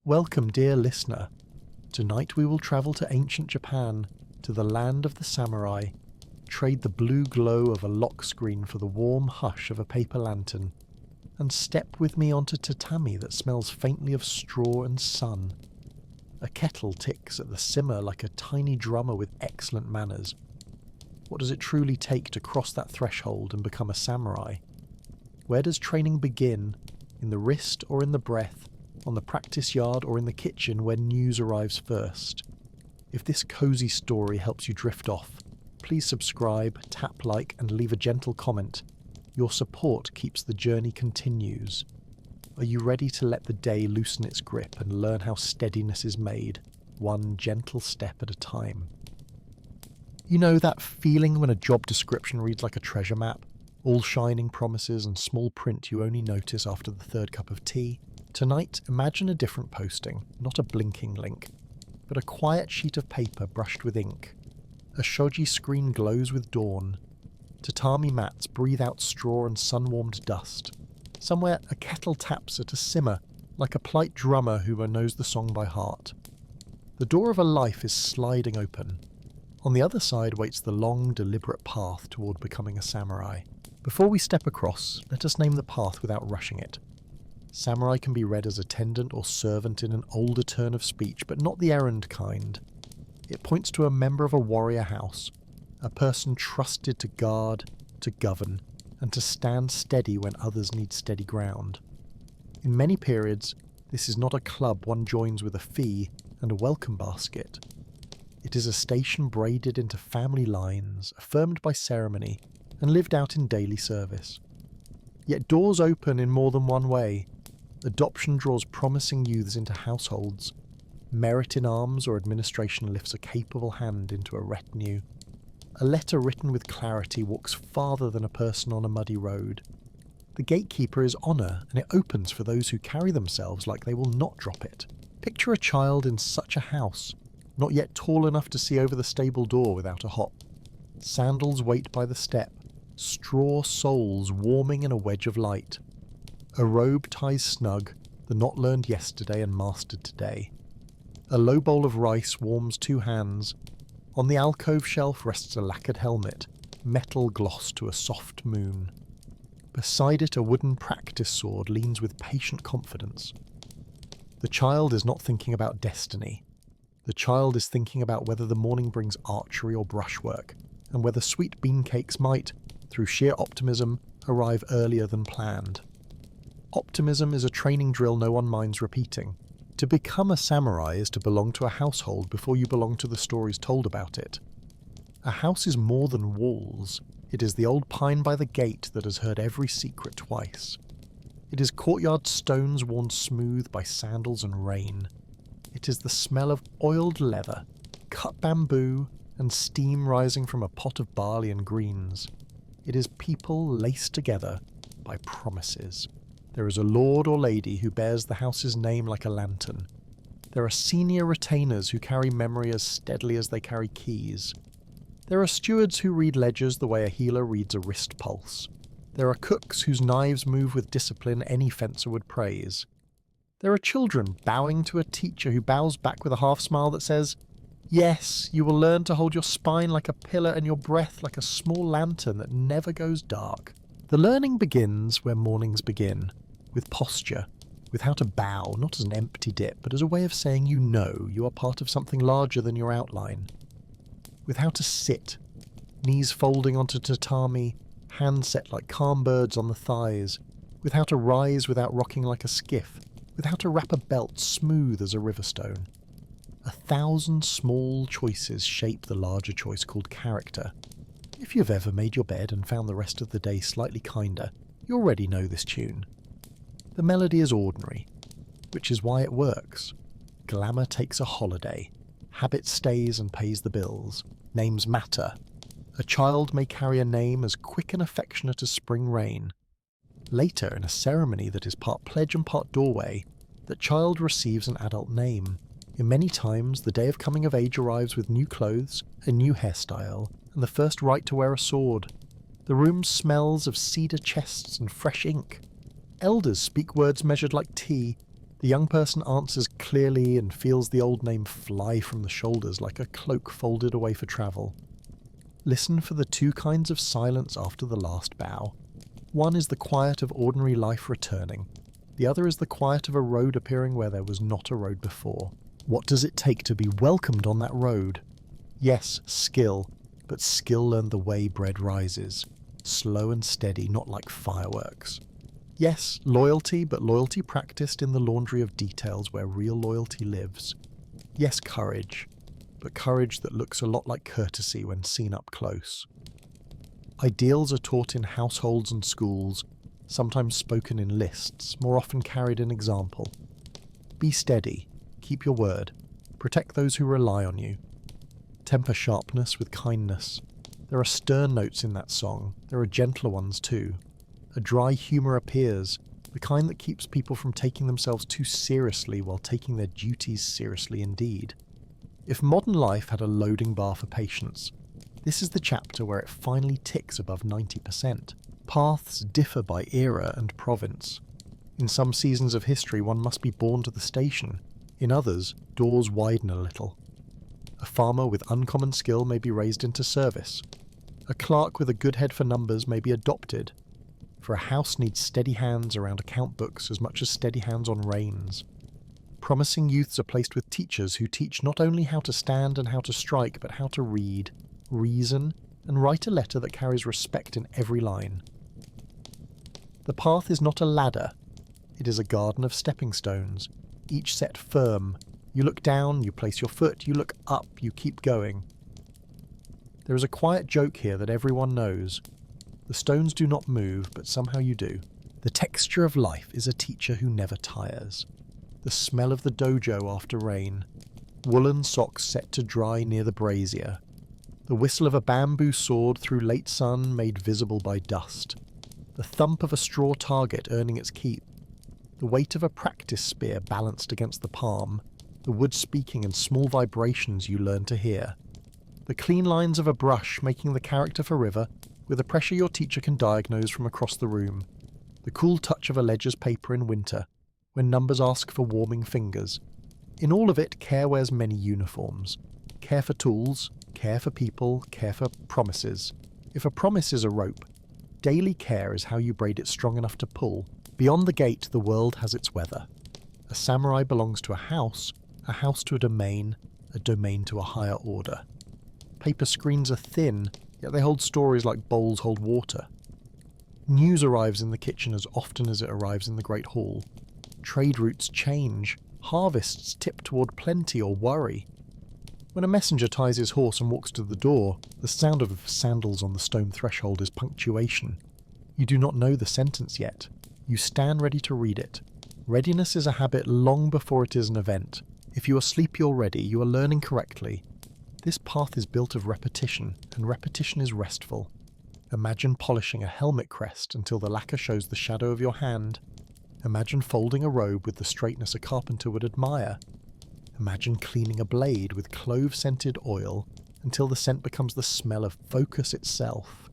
Welcome, dear listener. Tonight we will travel to ancient Japan, to the land of the samurai, trade the blue glow of a lock screen for the warm hush of a paper lantern, and step with me onto tatami that smells faintly of straw and sun. A kettle ticks at the simmer like a tiny drummer with excellent manners. What does it truly take to cross that threshold and become a samurai? Where does training begin? In the wrist or in the breath? On the practice yard or in the kitchen where news arrives first? If this cozy story helps you drift off, please subscribe, tap like and leave a gentle comment. Your support keeps the journey continues. Are you ready to let the day loosen its grip and learn how steadiness is made, one gentle step at a time? You know that feeling when a job description reads like a treasure map? All shining promises and small print you only notice after the third cup of tea? Tonight, imagine a different posting, not a blinking link, but a quiet sheet of paper brushed with ink. A shoji screen glows with dawn. Tatami mats breathe out straw and sun-warmed dust. Somewhere a kettle taps at a simmer, like a polite drummer who knows the song by heart. The door of a life is sliding open. On the other side waits the long, deliberate path toward becoming a samurai. Before we step across, let us name the path without rushing it. Samurai can be read as attendant or servant in an older turn of speech, but not the errand kind. It points to a member of a warrior house, a person trusted to guard, to govern, and to stand steady when others need steady ground. In many periods, this is not a club one joins with a fee and a welcome basket. It is a station braided into family lines, affirmed by ceremony, and lived out in daily service. Yet doors open in more than one way. Adoption draws promising youths into households. Merit in arms or administration lifts a capable hand into a retinue. A letter written with clarity walks farther than a person on a muddy road. The gatekeeper is honour, and it opens for those who carry themselves like they will not drop it. Picture a child in such a house, not yet tall enough to see over the stable door without a hop. Sandals wait by the step, straw soles warming in a wedge of light. A robe ties snug, the knot learned yesterday and mastered today. A low bowl of rice warms two hands. On the alcove shelf rests a lacquered helmet, metal gloss to a soft moon. Beside it a wooden practice sword leans with patient confidence. The child is not thinking about destiny. The child is thinking about whether the morning brings archery or brushwork, and whether sweet bean cakes might, through sheer optimism, arrive earlier than planned. Optimism is a training drill no one minds repeating. To become a samurai is to belong to a household before you belong to the stories told about it. A house is more than walls. It is the old pine by the gate that has heard every secret twice. It is courtyard stones worn smooth by sandals and rain. It is the smell of oiled leather, cut bamboo, and steam rising from a pot of barley and greens. It is people laced together by promises. There is a lord or lady who bears the house's name like a lantern. There are senior retainers who carry memory as steadily as they carry keys. There are stewards who read ledgers the way a healer reads a wrist pulse. There are cooks whose knives move with discipline any fencer would praise. There are children bowing to a teacher who bows back with a half-smile that says, "Yes, you will learn to hold your spine like a pillar and your breath like a small lantern that never goes dark." The learning begins where mornings begin, with posture, with how to bow, not as an empty dip, but as a way of saying you know you are part of something larger than your outline. With how to sit, knees folding onto tatami, hands set like calm birds on the thighs, with how to rise without rocking like a skiff, with how to wrap a belt smooth as a riverstone. 1,000 small choices shape the larger choice called character. If you've ever made your bed and found the rest of the day slightly kinder, you already know this tune. The melody is ordinary, which is why it works. Glamour takes a holiday. Habit stays and pays the bills. Names matter. A child may carry a name as quick and affectionate as spring rain. Later, in a ceremony that is part pledge and part doorway, that child receives an adult name. In many times, the day of coming of age arrives with new clothes, a new hairstyle, and the first right to wear a sword. The room smells of cedar chests and fresh ink. Elders speak words measured like tea. The The young person answers clearly and feels the old name fly from the shoulders like a cloak folded away for travel. Listen for the two kinds of silence after the last bow. One is the quiet of ordinary life returning. The other is the quiet of a road appearing where there was not a road before. What does it take to be welcomed on that road? Yes, skill, but skill learned the way bread rises. Slow and steady, not like fireworks. Yes, loyalty, but loyalty practiced in the laundry of details where real loyalty lives. Yes, courage, but courage that looks a lot like courtesy when seen up close. Ideals are taught in households and schools, sometimes spoken in lists, more often carried in example. Be steady, keep your word, protect those who rely on you. Temper sharpness with kindness. There are stern notes in that song, there are gentler ones too. A dry humour appears, the kind that keeps people from taking themselves too seriously while taking their duties seriously indeed. If modern life had a loading bar for patience, this is the chapter where it finally ticks above 90%. Paths differ by era and province. In some seasons of history one must be born to the station, in others doors widen a little. A farmer with uncommon skill may be raised into service. A clerk with a good head for numbers may be adopted. For a house needs steady hands around account books as much as steady hands on reins. Promising youths are placed with teachers who teach not only how to stand and how to strike, but how to read, reason, and write a letter that carries respect in every line. The path is not a ladder. It is a garden of stepping stones, each set firm. You look down, you place your foot, you look up, you keep going. There is a quiet joke here that everyone knows. The stones do not move, but somehow you do. The texture of life is a teacher who never tires. The smell of the dojo after rain. Woolen socks set to dry near the brazier. The whistle of a bamboo sword through late sun made visible by dust. The thump of a straw target earning its keep. The weight of a practice spear balanced against the palm. The wood speaking and small vibrations you learn to hear. The clean lines of a brush making the character for river, with a pressure your teacher can diagnose from across the room. The cool touch of a ledger's paper in winter, when numbers ask for warming fingers. In all of it, care wears many uniforms. Care for tools, care for people, care for promises. If a promise is a rope, daily care is how you braid it strong enough to pull. Beyond the gate, the world has its weather. A samurai belongs to a house to a domain to a higher order. Paper screens are thin, yet they hold stories like bowls hold water. News arrives in the kitchen as often as it arrives in the great hall. Trade routes change, harvests tip toward plenty or worry. When a messenger ties his horse and walks to the door, the sound of sandals on the stone threshold is punctuation. You do not know the sentence yet. You stand ready to read it. Readiness is a habit long before it is an event. If you are sleepy or ready, you are learning correctly. This path is built of repetition, and repetition is restful. Imagine polishing a helmet crest until the lacquer shows the shadow of your hand. Imagine folding a robe with the straightness a carpenter would admire. Imagine cleaning a blade with clove-scented oil until the scent becomes the smell of focus itself.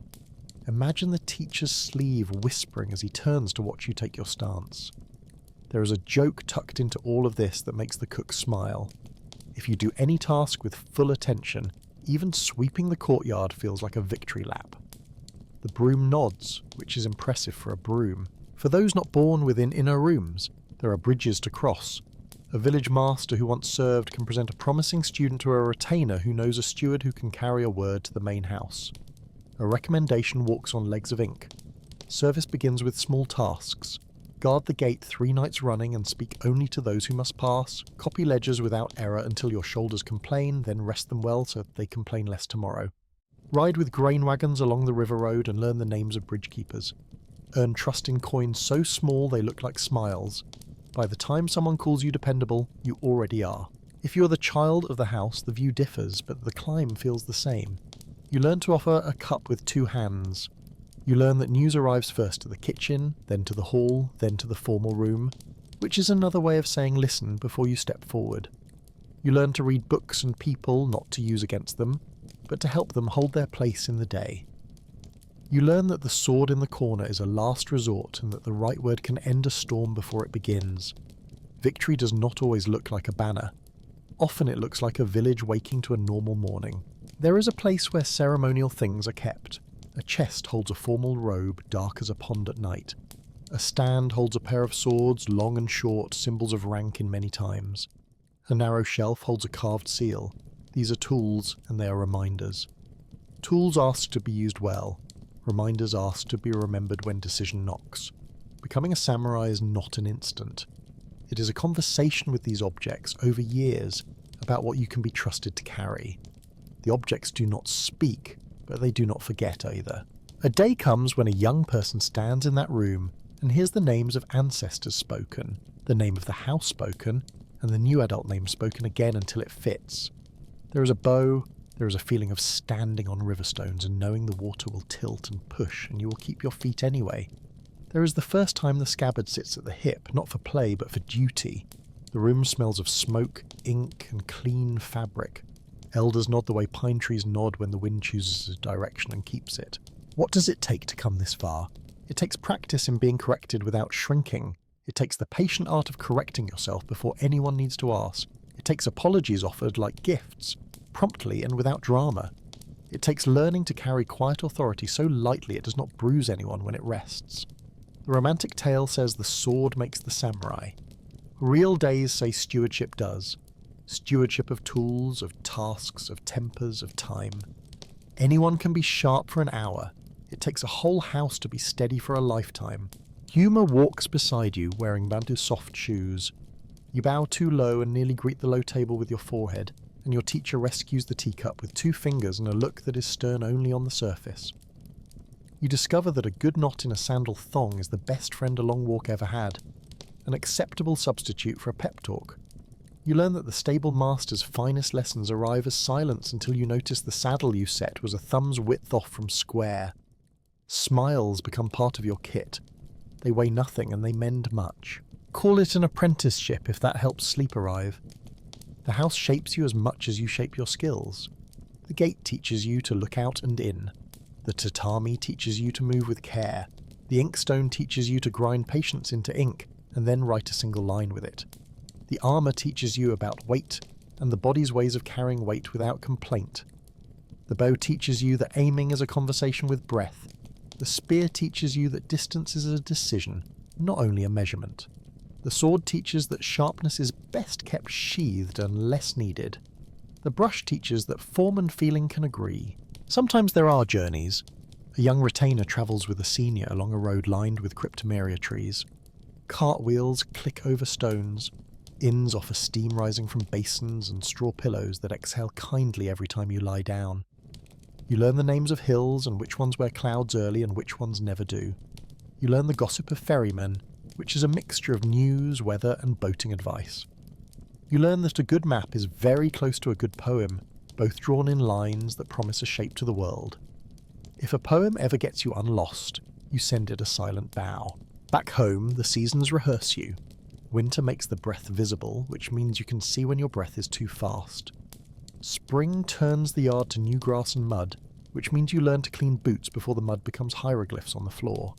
Imagine the teacher's sleeve whispering as he turns to watch you take your stance. There is a joke tucked into all of this that makes the cook smile. If you do any task with full attention, even sweeping the courtyard feels like a victory lap. The broom nods, which is impressive for a broom. For those not born within inner rooms, there are bridges to cross. A village master who once served can present a promising student to a retainer who knows a steward who can carry a word to the main house. A recommendation walks on legs of ink. Service begins with small tasks. Guard the gate 3 nights running and speak only to those who must pass. Copy ledgers without error until your shoulders complain, then rest them well so they complain less tomorrow. Ride with grain wagons along the river road and learn the names of bridge keepers. Earn trust in coins so small they look like smiles. By the time someone calls you dependable, you already are. If you are the child of the house, the view differs, but the climb feels the same. You learn to offer a cup with 2 hands. You learn that news arrives first to the kitchen, then to the hall, then to the formal room, which is another way of saying listen before you step forward. You learn to read books and people not to use against them, but to help them hold their place in the day. You learn that the sword in the corner is a last resort and that the right word can end a storm before it begins. Victory does not always look like a banner. Often it looks like a village waking to a normal morning. There is a place where ceremonial things are kept. A chest holds a formal robe, dark as a pond at night. A stand holds a pair of swords, long and short, symbols of rank in many times. A narrow shelf holds a carved seal. These are tools, and they are reminders. Tools ask to be used well. Reminders ask to be remembered when decision knocks. Becoming a samurai is not an instant. It is a conversation with these objects over years about what you can be trusted to carry. The objects do not speak, but they do not forget either. A day comes when a young person stands in that room and hears the names of ancestors spoken, the name of the house spoken, and the new adult name spoken again until it fits. There is a bow, there is a feeling of standing on river stones and knowing the water will tilt and push and you will keep your feet anyway. There is the first time the scabbard sits at the hip, not for play but for duty. The room smells of smoke, ink, and clean fabric. Elders nod the way pine trees nod when the wind chooses a direction and keeps it. What does it take to come this far? It takes practice in being corrected without shrinking. It takes the patient art of correcting yourself before anyone needs to ask. It takes apologies offered like gifts, promptly and without drama. It takes learning to carry quiet authority so lightly it does not bruise anyone when it rests. The romantic tale says the sword makes the samurai. Real days say stewardship does. Stewardship of tools, of tasks, of tempers, of time. Anyone can be sharp for an hour. It takes a whole house to be steady for a lifetime. Humour walks beside you wearing Bantu soft shoes. You bow too low and nearly greet the low table with your forehead, and your teacher rescues the teacup with 2 fingers and a look that is stern only on the surface. You discover that a good knot in a sandal thong is the best friend a long walk ever had, an acceptable substitute for a pep talk. You learn that the stable master's finest lessons arrive as silence until you notice the saddle you set was a thumb's width off from square. Smiles become part of your kit. They weigh nothing and they mend much. Call it an apprenticeship if that helps sleep arrive. The house shapes you as much as you shape your skills. The gate teaches you to look out and in. The tatami teaches you to move with care. The inkstone teaches you to grind patience into ink and then write a single line with it. The armour teaches you about weight and the body's ways of carrying weight without complaint. The bow teaches you that aiming is a conversation with breath. The spear teaches you that distance is a decision, not only a measurement. The sword teaches that sharpness is best kept sheathed and less needed. The brush teaches that form and feeling can agree. Sometimes there are journeys. A young retainer travels with a senior along a road lined with cryptomeria trees. Cartwheels click over stones. Inns offer steam rising from basins and straw pillows that exhale kindly every time you lie down. You learn the names of hills and which ones wear clouds early and which ones never do. You learn the gossip of ferrymen, which is a mixture of news, weather, and boating advice. You learn that a good map is very close to a good poem, both drawn in lines that promise a shape to the world. If a poem ever gets you unlost, you send it a silent bow. Back home, the seasons rehearse you. Winter makes the breath visible, which means you can see when your breath is too fast. Spring turns the yard to new grass and mud, which means you learn to clean boots before the mud becomes hieroglyphs on the floor.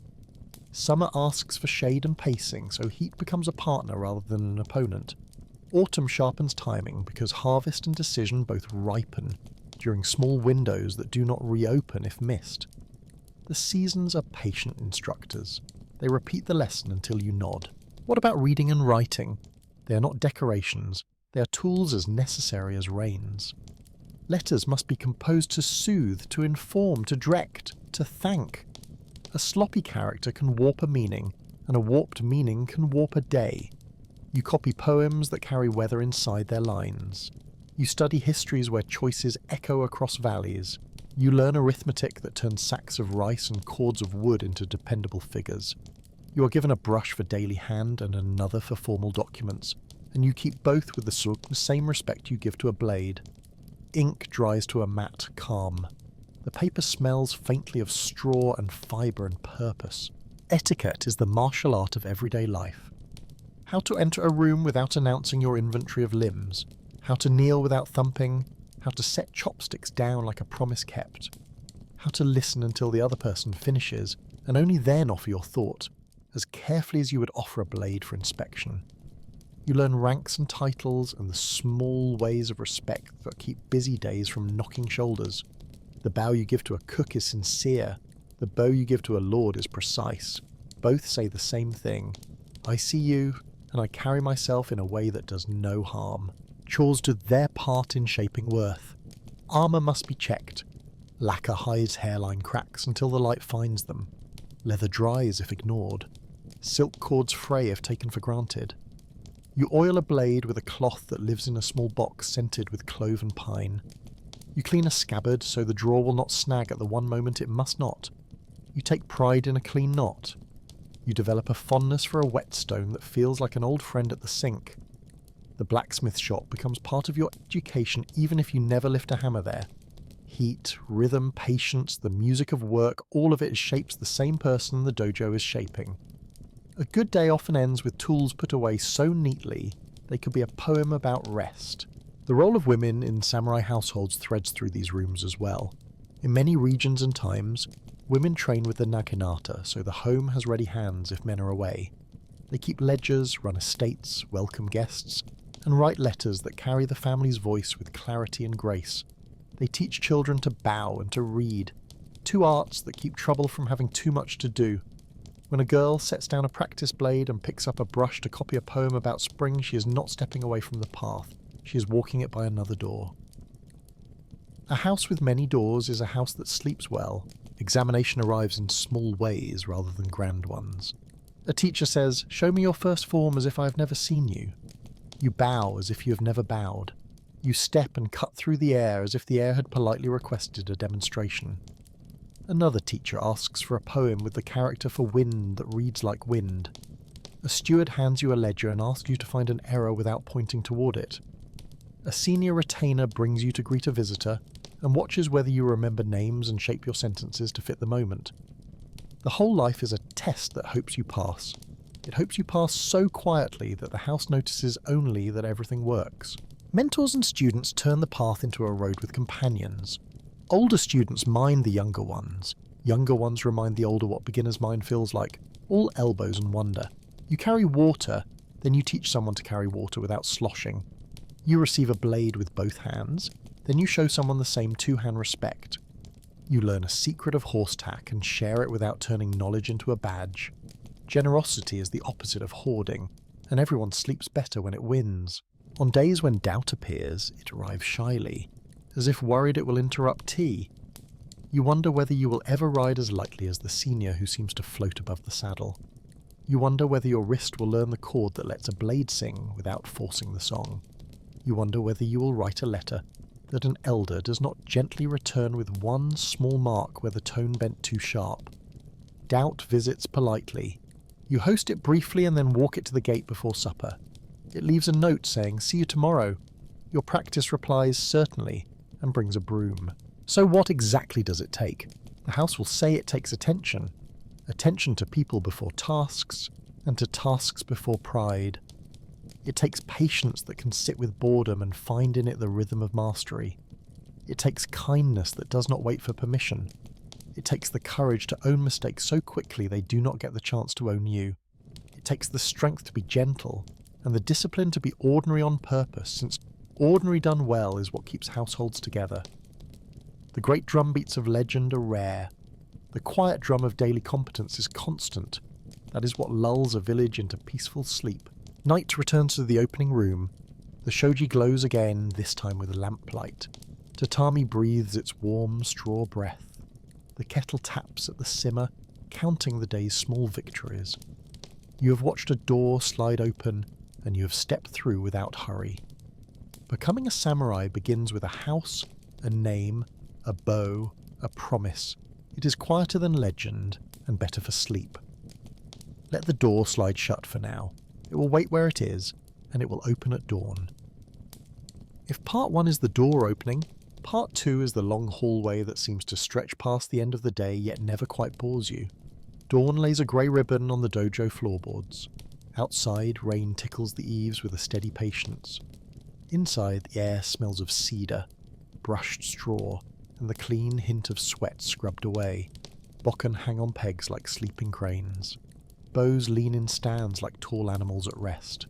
Summer asks for shade and pacing, so heat becomes a partner rather than an opponent. Autumn sharpens timing because harvest and decision both ripen during small windows that do not reopen if missed. The seasons are patient instructors. They repeat the lesson until you nod. What about reading and writing? They are not decorations. They are tools as necessary as reins. Letters must be composed to soothe, to inform, to direct, to thank. A sloppy character can warp a meaning, and a warped meaning can warp a day. You copy poems that carry weather inside their lines. You study histories where choices echo across valleys. You learn arithmetic that turns sacks of rice and cords of wood into dependable figures. You are given a brush for daily hand and another for formal documents, and you keep both with the same respect you give to a blade. Ink dries to a matte calm. The paper smells faintly of straw and fibre and purpose. Etiquette is the martial art of everyday life. How to enter a room without announcing your inventory of limbs. How to kneel without thumping. How to set chopsticks down like a promise kept. How to listen until the other person finishes, and only then offer your thought, as carefully as you would offer a blade for inspection. You learn ranks and titles and the small ways of respect that keep busy days from knocking shoulders. The bow you give to a cook is sincere. The bow you give to a lord is precise. Both say the same thing. I see you, and I carry myself in a way that does no harm. Chores do their part in shaping worth. Armour must be checked. Lacquer hides hairline cracks until the light finds them. Leather dries if ignored. Silk cords fray if taken for granted. You oil a blade with a cloth that lives in a small box scented with clove and pine. You clean a scabbard so the drawer will not snag at the one moment it must not. You take pride in a clean knot. You develop a fondness for a whetstone that feels like an old friend at the sink. The blacksmith shop becomes part of your education even if you never lift a hammer there. Heat, rhythm, patience, the music of work, all of it shapes the same person the dojo is shaping. A good day often ends with tools put away so neatly they could be a poem about rest. The role of women in samurai households threads through these rooms as well. In many regions and times, women train with the naginata, so the home has ready hands if men are away. They keep ledgers, run estates, welcome guests, and write letters that carry the family's voice with clarity and grace. They teach children to bow and to read, two arts that keep trouble from having too much to do. When a girl sets down a practice blade and picks up a brush to copy a poem about spring, she is not stepping away from the path. She is walking it by another door. A house with many doors is a house that sleeps well. Examination arrives in small ways rather than grand ones. A teacher says, "Show me your first form as if I have never seen you." You bow as if you have never bowed. You step and cut through the air as if the air had politely requested a demonstration. Another teacher asks for a poem with the character for wind that reads like wind. A steward hands you a ledger and asks you to find an error without pointing toward it. A senior retainer brings you to greet a visitor and watches whether you remember names and shape your sentences to fit the moment. The whole life is a test that hopes you pass. It hopes you pass so quietly that the house notices only that everything works. Mentors and students turn the path into a road with companions. Older students mind the younger ones. Younger ones remind the older what beginner's mind feels like, all elbows and wonder. You carry water, then you teach someone to carry water without sloshing. You receive a blade with both hands, then you show someone the same two-hand respect. You learn a secret of horse tack and share it without turning knowledge into a badge. Generosity is the opposite of hoarding, and everyone sleeps better when it wins. On days when doubt appears, it arrives shyly, as if worried it will interrupt tea. You wonder whether you will ever ride as lightly as the senior who seems to float above the saddle. You wonder whether your wrist will learn the chord that lets a blade sing without forcing the song. You wonder whether you will write a letter that an elder does not gently return with one small mark where the tone bent too sharp. Doubt visits politely. You host it briefly and then walk it to the gate before supper. It leaves a note saying, "See you tomorrow." Your practice replies, "Certainly," and brings a broom. So what exactly does it take? The house will say it takes attention. Attention to people before tasks, and to tasks before pride. It takes patience that can sit with boredom and find in it the rhythm of mastery. It takes kindness that does not wait for permission. It takes the courage to own mistakes so quickly they do not get the chance to own you. It takes the strength to be gentle, and the discipline to be ordinary on purpose, since ordinary done well is what keeps households together. The great drumbeats of legend are rare. The quiet drum of daily competence is constant. That is what lulls a village into peaceful sleep. Night returns to the opening room. The shoji glows again, this time with lamplight. Tatami breathes its warm straw breath. The kettle taps at the simmer, counting the day's small victories. You have watched a door slide open, and you have stepped through without hurry. Becoming a samurai begins with a house, a name, a bow, a promise. It is quieter than legend, and better for sleep. Let the door slide shut for now. It will wait where it is, and it will open at dawn. If part 1 is the door opening, part 2 is the long hallway that seems to stretch past the end of the day yet never quite bores you. Dawn lays a grey ribbon on the dojo floorboards. Outside, rain tickles the eaves with a steady patience. Inside, the air smells of cedar, brushed straw, and the clean hint of sweat scrubbed away. Bokken hang on pegs like sleeping cranes. Bows lean in stands like tall animals at rest.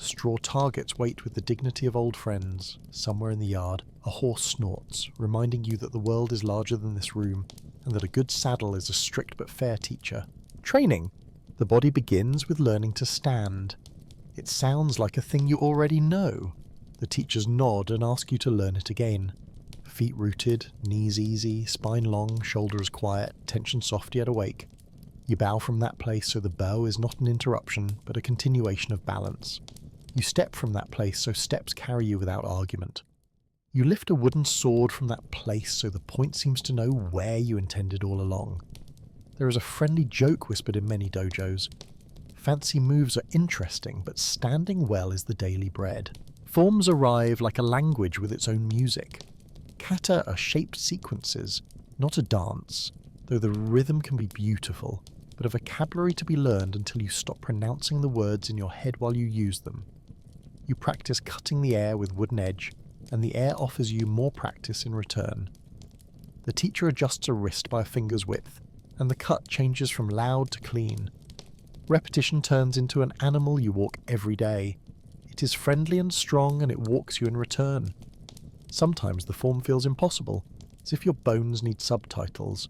Straw targets wait with the dignity of old friends. Somewhere in the yard, a horse snorts, reminding you that the world is larger than this room, and that a good saddle is a strict but fair teacher. Training. The body begins with learning to stand. It sounds like a thing you already know. The teachers nod and ask you to learn it again. Feet rooted, knees easy, spine long, shoulders quiet, tension soft yet awake. You bow from that place so the bow is not an interruption, but a continuation of balance. You step from that place so steps carry you without argument. You lift a wooden sword from that place so the point seems to know where you intended all along. There is a friendly joke whispered in many dojos. Fancy moves are interesting, but standing well is the daily bread. Forms arrive like a language with its own music. Kata are shaped sequences, not a dance, though the rhythm can be beautiful, but a vocabulary to be learned until you stop pronouncing the words in your head while you use them. You practice cutting the air with wooden edge, and the air offers you more practice in return. The teacher adjusts a wrist by a finger's width, and the cut changes from loud to clean. Repetition turns into an animal you walk every day. It is friendly and strong, and it walks you in return. Sometimes the form feels impossible, as if your bones need subtitles.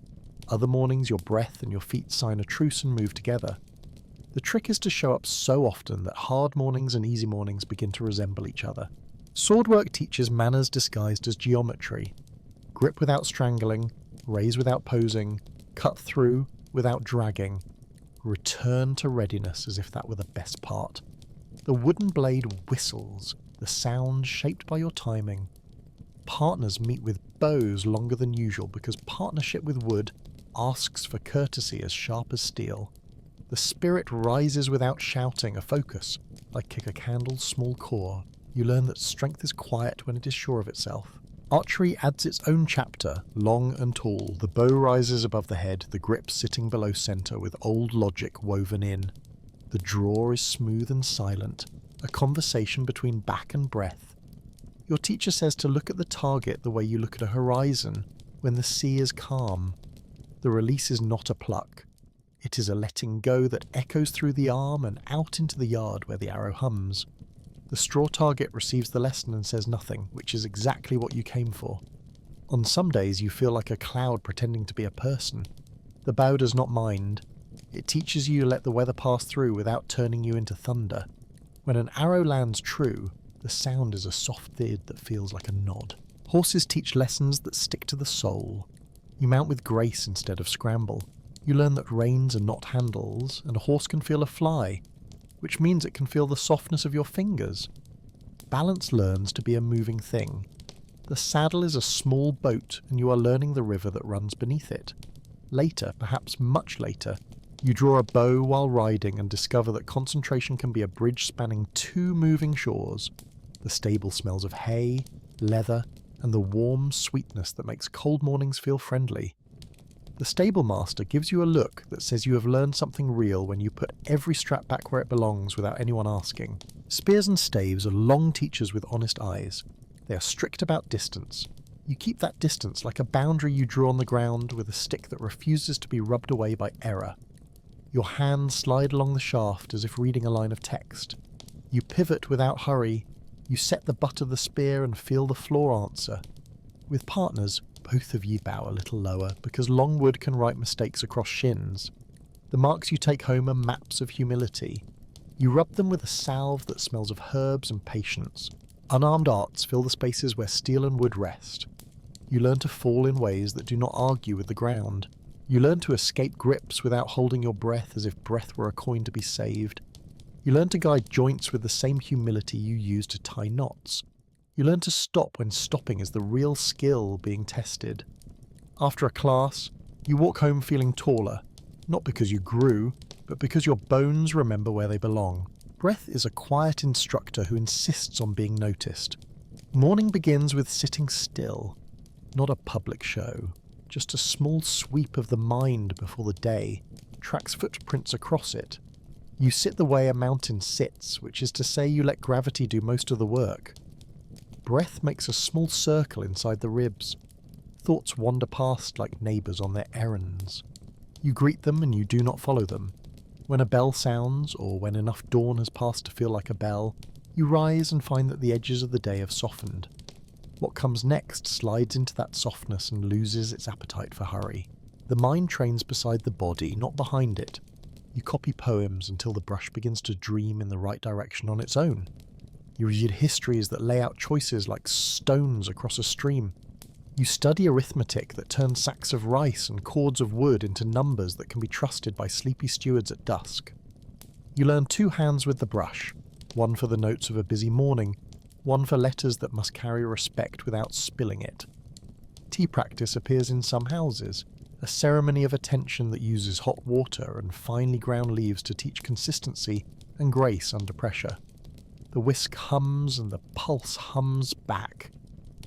Other mornings your breath and your feet sign a truce and move together. The trick is to show up so often that hard mornings and easy mornings begin to resemble each other. Swordwork teaches manners disguised as geometry. Grip without strangling, raise without posing, cut through without dragging. Return to readiness as if that were the best part. The wooden blade whistles, the sound shaped by your timing. Partners meet with bows longer than usual because partnership with wood asks for courtesy as sharp as steel. The spirit rises without shouting, a focus, like kick a candle's small core. You learn that strength is quiet when it is sure of itself. Archery adds its own chapter, long and tall. The bow rises above the head, the grip sitting below centre with old logic woven in. The draw is smooth and silent, a conversation between back and breath. Your teacher says to look at the target the way you look at a horizon, when the sea is calm. The release is not a pluck. It is a letting go that echoes through the arm and out into the yard where the arrow hums. The straw target receives the lesson and says nothing, which is exactly what you came for. On some days you feel like a cloud pretending to be a person. The bow does not mind. It teaches you to let the weather pass through without turning you into thunder. When an arrow lands true, the sound is a soft thid that feels like a nod. Horses teach lessons that stick to the soul. You mount with grace instead of scramble. You learn that reins are not handles, and a horse can feel a fly, which means it can feel the softness of your fingers. Balance learns to be a moving thing. The saddle is a small boat, and you are learning the river that runs beneath it. Later, perhaps much later, you draw a bow while riding and discover that concentration can be a bridge spanning two moving shores. The stable smells of hay, leather, and the warm sweetness that makes cold mornings feel friendly. The stable master gives you a look that says you have learned something real when you put every strap back where it belongs without anyone asking. Spears and staves are long teachers with honest eyes. They are strict about distance. You keep that distance like a boundary you draw on the ground with a stick that refuses to be rubbed away by error. Your hands slide along the shaft as if reading a line of text. You pivot without hurry. You set the butt of the spear and feel the floor answer. With partners, both of you bow a little lower, because long wood can write mistakes across shins. The marks you take home are maps of humility. You rub them with a salve that smells of herbs and patience. Unarmed arts fill the spaces where steel and wood rest. You learn to fall in ways that do not argue with the ground. You learn to escape grips without holding your breath as if breath were a coin to be saved. You learn to guide joints with the same humility you use to tie knots. You learn to stop when stopping is the real skill being tested. After a class, you walk home feeling taller, not because you grew, but because your bones remember where they belong. Breath is a quiet instructor who insists on being noticed. Morning begins with sitting still, not a public show, just a small sweep of the mind before the day tracks footprints across it. You sit the way a mountain sits, which is to say you let gravity do most of the work. Breath makes a small circle inside the ribs. Thoughts wander past like neighbours on their errands. You greet them and you do not follow them. When a bell sounds, or when enough dawn has passed to feel like a bell, You rise and find that the edges of the day have softened. What comes next slides into that softness and loses its appetite for hurry. The mind trains beside the body, not behind it. You copy poems until the brush begins to dream in the right direction on its own. You read histories that lay out choices like stones across a stream. You study arithmetic that turns sacks of rice and cords of wood into numbers that can be trusted by sleepy stewards at dusk. You learn 2 hands with the brush, one for the notes of a busy morning, one for letters that must carry respect without spilling it. Tea practice appears in some houses, a ceremony of attention that uses hot water and finely ground leaves to teach consistency and grace under pressure. The whisk hums and the pulse hums back.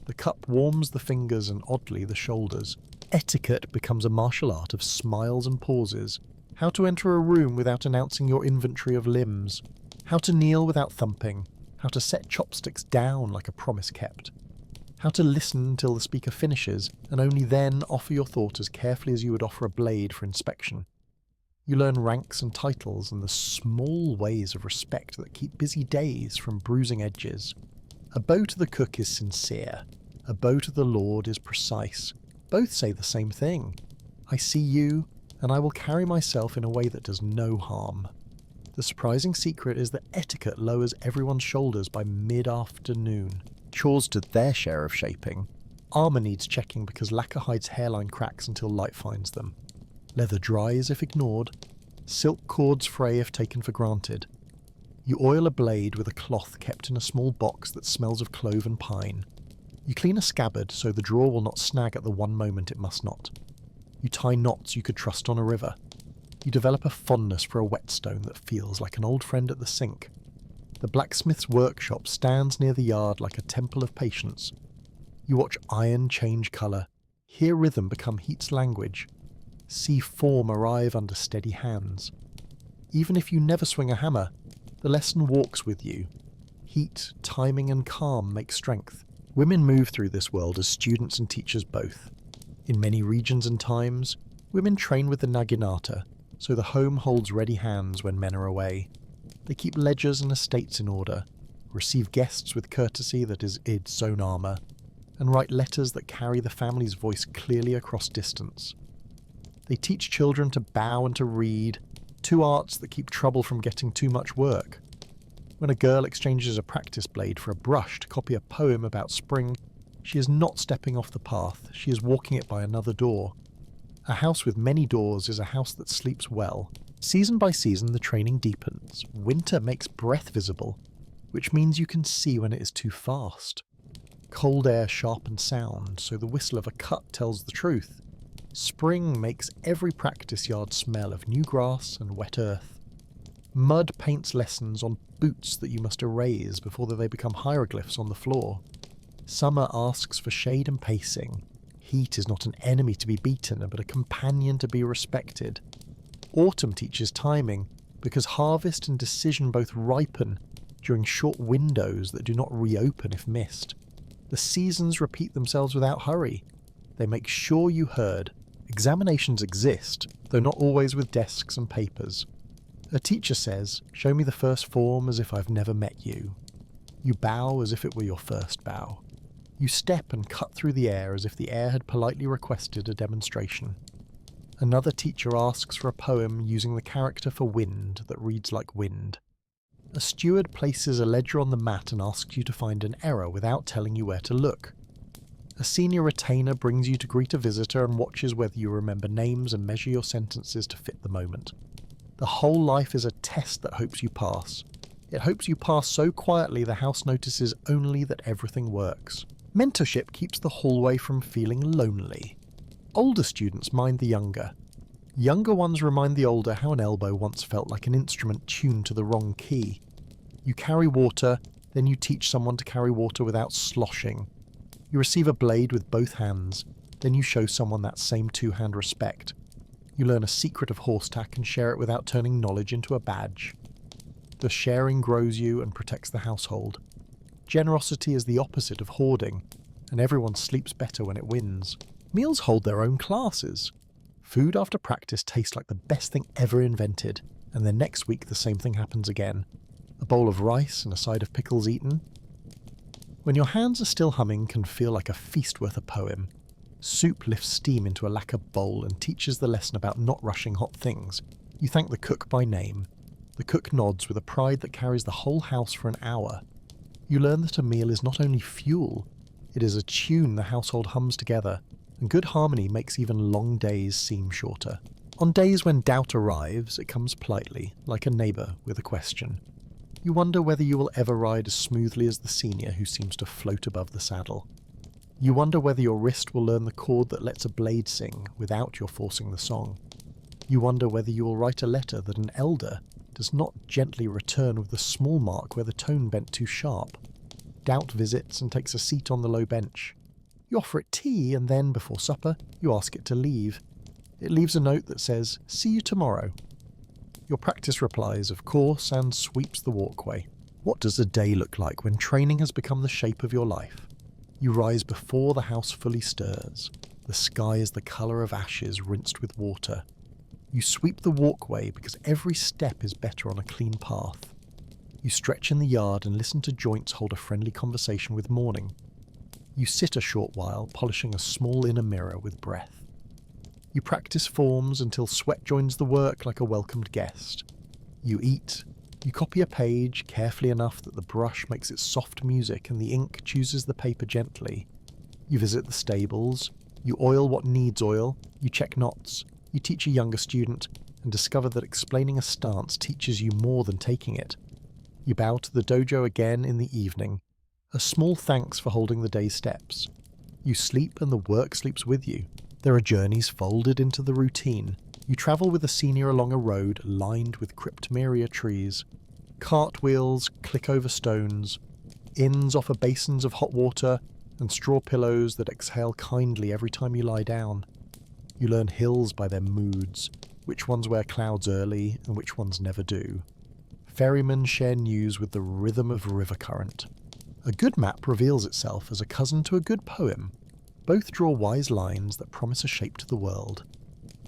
The cup warms the fingers and oddly the shoulders. Etiquette becomes a martial art of smiles and pauses. How to enter a room without announcing your inventory of limbs. How to kneel without thumping. How to set chopsticks down like a promise kept. How to listen until the speaker finishes and only then offer your thought as carefully as you would offer a blade for inspection. You learn ranks and titles and the small ways of respect that keep busy days from bruising edges. A bow to the cook is sincere. A bow to the Lord is precise. Both say the same thing. I see you, and I will carry myself in a way that does no harm. The surprising secret is that etiquette lowers everyone's shoulders by mid-afternoon. Chores do their share of shaping. Armour needs checking because lacquer hides hairline cracks until light finds them. Leather dries if ignored. Silk cords fray if taken for granted. You oil a blade with a cloth kept in a small box that smells of clove and pine. You clean a scabbard so the drawer will not snag at the one moment it must not. You tie knots you could trust on a river. You develop a fondness for a whetstone that feels like an old friend at the sink. The blacksmith's workshop stands near the yard like a temple of patience. You watch iron change colour, hear rhythm become heat's language, see form arrive under steady hands. Even if you never swing a hammer, the lesson walks with you. Heat, timing and calm make strength. Women move through this world as students and teachers both. In many regions and times, women train with the naginata, so the home holds ready hands when men are away. They keep ledgers and estates in order, receive guests with courtesy that is its own armour, and write letters that carry the family's voice clearly across distance. They teach children to bow and to read, 2 arts that keep trouble from getting too much work. When a girl exchanges a practice blade for a brush to copy a poem about spring, she is not stepping off the path, she is walking it by another door. A house with many doors is a house that sleeps well. Season by season the training deepens. Winter makes breath visible, which means you can see when it is too fast. Cold air sharpens sound, so the whistle of a cut tells the truth. Spring makes every practice yard smell of new grass and wet earth. Mud paints lessons on boots that you must erase before they become hieroglyphs on the floor. Summer asks for shade and pacing. Heat is not an enemy to be beaten, but a companion to be respected. Autumn teaches timing, because harvest and decision both ripen during short windows that do not reopen if missed. The seasons repeat themselves without hurry. They make sure you heard. Examinations exist, though not always with desks and papers. A teacher says, "Show me the first form as if I've never met you." You bow as if it were your first bow. You step and cut through the air as if the air had politely requested a demonstration. Another teacher asks for a poem using the character for wind that reads like wind. A steward places a ledger on the mat and asks you to find an error without telling you where to look. A senior retainer brings you to greet a visitor and watches whether you remember names and measure your sentences to fit the moment. The whole life is a test that hopes you pass. It hopes you pass so quietly the house notices only that everything works. Mentorship keeps the hallway from feeling lonely. Older students mind the younger. Younger ones remind the older how an elbow once felt like an instrument tuned to the wrong key. You carry water, then you teach someone to carry water without sloshing. You receive a blade with both hands, then you show someone that same 2-hand respect. You learn a secret of horse tack and share it without turning knowledge into a badge. The sharing grows you and protects the household. Generosity is the opposite of hoarding, and everyone sleeps better when it wins. Meals hold their own classes. Food after practice tastes like the best thing ever invented, and then next week the same thing happens again. A A bowl of rice and a side of pickles eaten. When your hands are still humming can feel like a feast worth a poem. Soup lifts steam into a lacquer bowl and teaches the lesson about not rushing hot things. You thank the cook by name. The cook nods with a pride that carries the whole house for an hour. You learn that a meal is not only fuel, it is a tune the household hums together, and good harmony makes even long days seem shorter. On days when doubt arrives, it comes politely, like a neighbour with a question. You wonder whether you will ever ride as smoothly as the senior who seems to float above the saddle. You wonder whether your wrist will learn the chord that lets a blade sing without your forcing the song. You wonder whether you will write a letter that an elder does not gently return with a small mark where the tone bent too sharp. Doubt visits and takes a seat on the low bench. You offer it tea and then, before supper, you ask it to leave. It leaves a note that says, "See you tomorrow." Your practice replies, of course, and sweeps the walkway. What does a day look like when training has become the shape of your life? You rise before the house fully stirs. The sky is the colour of ashes rinsed with water. You sweep the walkway because every step is better on a clean path. You stretch in the yard and listen to joints hold a friendly conversation with morning. You sit a short while, polishing a small inner mirror with breath. You practice forms until sweat joins the work like a welcomed guest. You eat. You copy a page carefully enough that the brush makes its soft music and the ink chooses the paper gently. You visit the stables. You oil what needs oil. You check knots. You teach a younger student and discover that explaining a stance teaches you more than taking it. You bow to the dojo again in the evening. A small thanks for holding the day's steps. You sleep and the work sleeps with you. There are journeys folded into the routine. You travel with a senior along a road lined with cryptomeria trees. Cartwheels click over stones. Inns offer basins of hot water and straw pillows that exhale kindly every time you lie down. You learn hills by their moods, which ones wear clouds early and which ones never do. Ferrymen share news with the rhythm of river current. A good map reveals itself as a cousin to a good poem. Both draw wise lines that promise a shape to the world.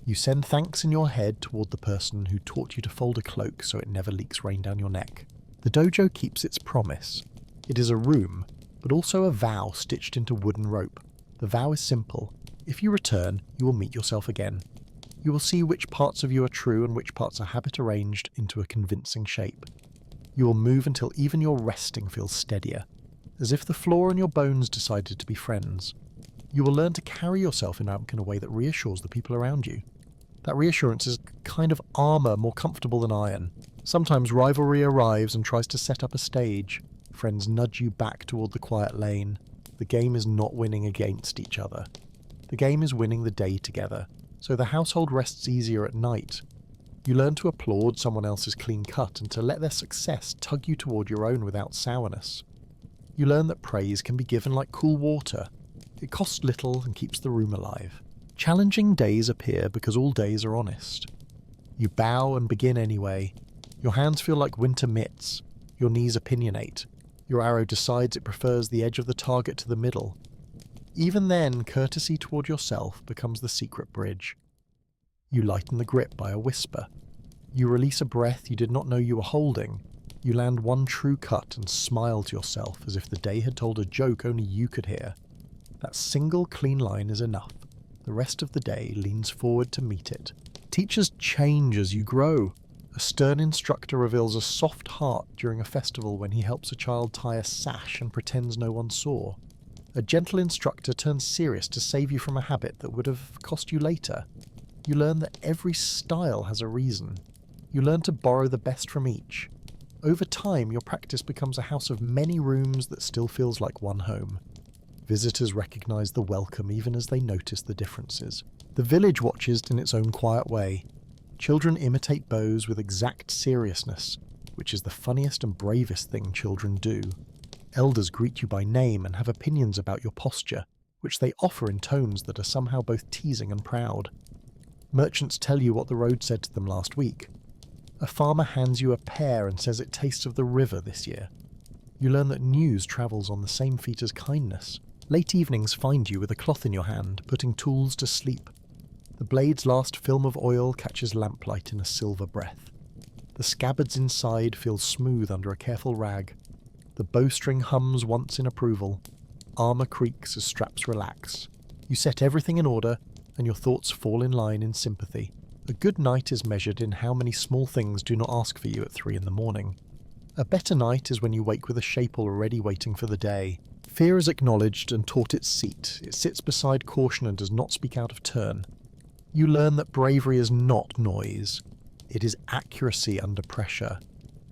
You send thanks in your head toward the person who taught you to fold a cloak so it never leaks rain down your neck. The dojo keeps its promise. It is a room, but also a vow stitched into wooden rope. The vow is simple. If you return, you will meet yourself again. You will see which parts of you are true and which parts are habit arranged into a convincing shape. You will move until even your resting feels steadier, as if the floor and your bones decided to be friends. You will learn to carry yourself in a way that reassures the people around you. That reassurance is a kind of armour more comfortable than iron. Sometimes rivalry arrives and tries to set up a stage. Friends nudge you back toward the quiet lane. The game is not winning against each other. The game is winning the day together, so the household rests easier at night. You learn to applaud someone else's clean cut and to let their success tug you toward your own without sourness. You learn that praise can be given like cool water. It costs little and keeps the room alive. Challenging days appear because all days are honest. You bow and begin anyway. Your hands feel like winter mitts. Your knees opinionate. Your arrow decides it prefers the edge of the target to the middle. Even then, courtesy toward yourself becomes the secret bridge. You lighten the grip by a whisper. You release a breath you did not know you were holding. You land one true cut and smile to yourself as if the day had told a joke only you could hear. That single clean line is enough. The rest of the day leans forward to meet it. Teachers change as you grow. A stern instructor reveals a soft heart during a festival when he helps a child tie a sash and pretends no one saw. A gentle instructor turns serious to save you from a habit that would have cost you later. You learn that every style has a reason. You learn to borrow the best from each. Over time, your practice becomes a house of many rooms that still feels like one home. Visitors recognize the welcome even as they notice the differences. The village watches in its own quiet way. Children imitate bows with exact seriousness, which is the funniest and bravest thing children do. Elders greet you by name and have opinions about your posture, which they offer in tones that are somehow both teasing and proud. Merchants tell you what the road said to them last week. A farmer hands you a pear and says it tastes of the river this year. You learn that news travels on the same feet as kindness. Late evenings find you with a cloth in your hand, putting tools to sleep. The blade's last film of oil catches lamplight in a silver breath. The scabbards inside feel smooth under a careful rag. The bowstring hums once in approval. Armour creaks as straps relax. You set everything in order, and your thoughts fall in line in sympathy. A good night is measured in how many small things do not ask for you at 3 a.m. A better night is when you wake with a shape already waiting for the day. Fear is acknowledged and taught its seat. It sits beside caution and does not speak out of turn. You learn that bravery is not noise. It is accuracy under pressure.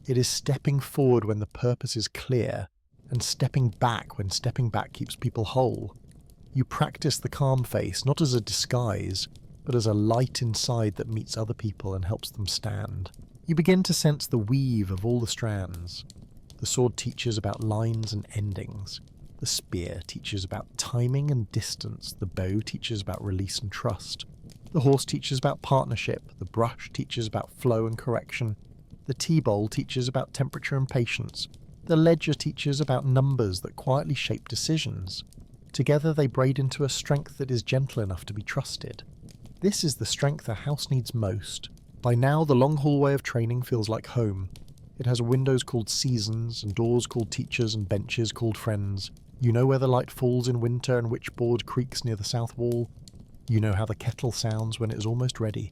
It is stepping forward when the purpose is clear, and stepping back when stepping back keeps people whole. You practice the calm face not as a disguise, but as a light inside that meets other people and helps them stand. You begin to sense the weave of all the strands. The sword teaches about lines and endings. The spear teaches about timing and distance. The bow teaches about release and trust. The horse teaches about partnership. The brush teaches about flow and correction. The tea bowl teaches about temperature and patience. The ledger teaches about numbers that quietly shape decisions. Together they braid into a strength that is gentle enough to be trusted. This is the strength a house needs most. By now, the long hallway of training feels like home. It has windows called seasons, and doors called teachers, and benches called friends. You know where the light falls in winter and which board creaks near the south wall. You know how the kettle sounds when it is almost ready,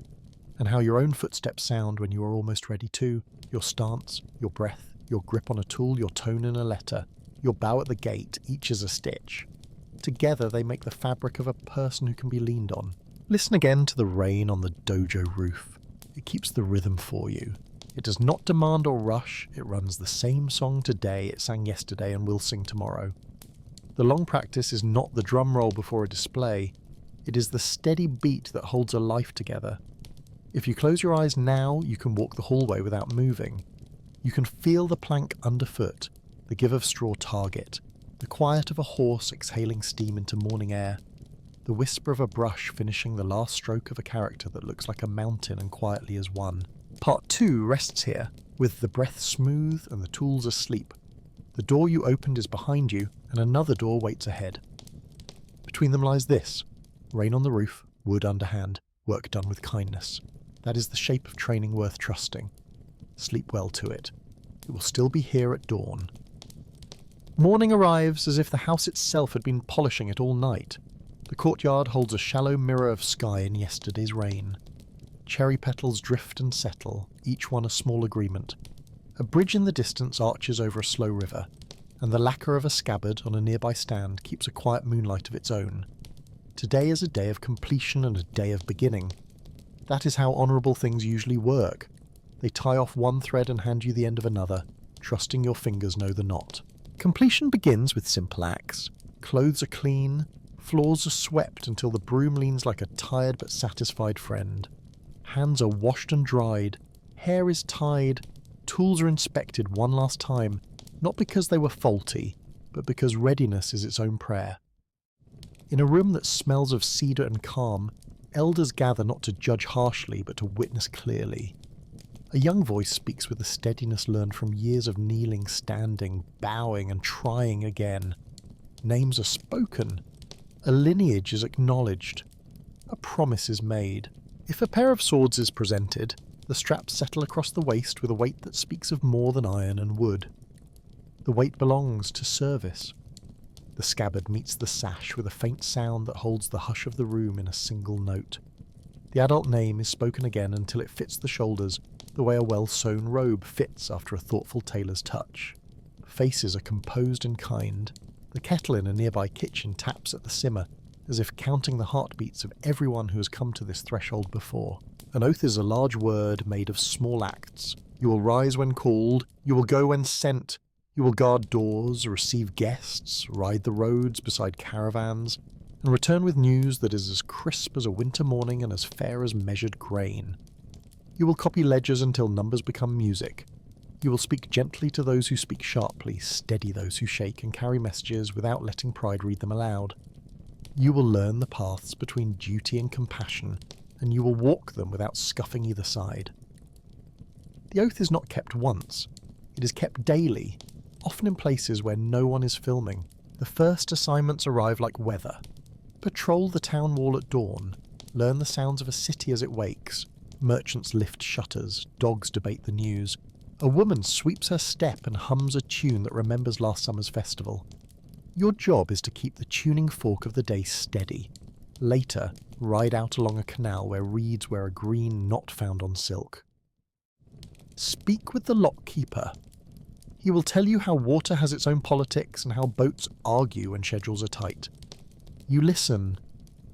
and how your own footsteps sound when you are almost ready too. Your stance, your breath, your grip on a tool, your tone in a letter, your bow at the gate, each is a stitch. Together they make the fabric of a person who can be leaned on. Listen again to the rain on the dojo roof. It keeps the rhythm for you. It does not demand or rush. It runs the same song today it sang yesterday and will sing tomorrow. The long practice is not the drum roll before a display. It is the steady beat that holds a life together. If you close your eyes now, you can walk the hallway without moving. You can feel the plank underfoot, the give of straw target, the quiet of a horse exhaling steam into morning air, the whisper of a brush finishing the last stroke of a character that looks like a mountain and quietly is one. Part 2 rests here, with the breath smooth and the tools asleep. The door you opened is behind you, and another door waits ahead. Between them lies this: rain on the roof, wood underhand, work done with kindness. That is the shape of training worth trusting. Sleep well to it. It will still be here at dawn. Morning arrives as if the house itself had been polishing it all night. The courtyard holds a shallow mirror of sky in yesterday's rain. Cherry petals drift and settle, each one a small agreement. A bridge in the distance arches over a slow river, and the lacquer of a scabbard on a nearby stand keeps a quiet moonlight of its own. Today is a day of completion and a day of beginning. That is how honourable things usually work. They tie off one thread and hand you the end of another, trusting your fingers know the knot. Completion begins with simple acts. Clothes are clean, floors are swept until the broom leans like a tired but satisfied friend. Hands are washed and dried, hair is tied, tools are inspected one last time, not because they were faulty, but because readiness is its own prayer. In a room that smells of cedar and calm, elders gather not to judge harshly, but to witness clearly. A young voice speaks with a steadiness learned from years of kneeling, standing, bowing, and trying again. Names are spoken. A lineage is acknowledged. A promise is made. If a pair of swords is presented, the straps settle across the waist with a weight that speaks of more than iron and wood. The weight belongs to service. The scabbard meets the sash with a faint sound that holds the hush of the room in a single note. The adult name is spoken again until it fits the shoulders, the way a well-sewn robe fits after a thoughtful tailor's touch. Faces are composed and kind. The kettle in a nearby kitchen taps at the simmer, as if counting the heartbeats of everyone who has come to this threshold before. An oath is a large word made of small acts. You will rise when called, you will go when sent, you will guard doors, receive guests, ride the roads beside caravans, and return with news that is as crisp as a winter morning and as fair as measured grain. You will copy ledgers until numbers become music. You will speak gently to those who speak sharply, steady those who shake, and carry messages without letting pride read them aloud. You will learn the paths between duty and compassion, and you will walk them without scuffing either side. The oath is not kept once. It is kept daily, often in places where no one is filming. The first assignments arrive like weather. Patrol the town wall at dawn, learn the sounds of a city as it wakes, Merchants lift shutters, dogs debate the news. A woman sweeps her step and hums a tune that remembers last summer's festival. Your job is to keep the tuning fork of the day steady. Later, ride out along a canal where reeds wear a green knot found on silk. Speak with the lock keeper. He will tell you how water has its own politics and how boats argue when schedules are tight. You listen.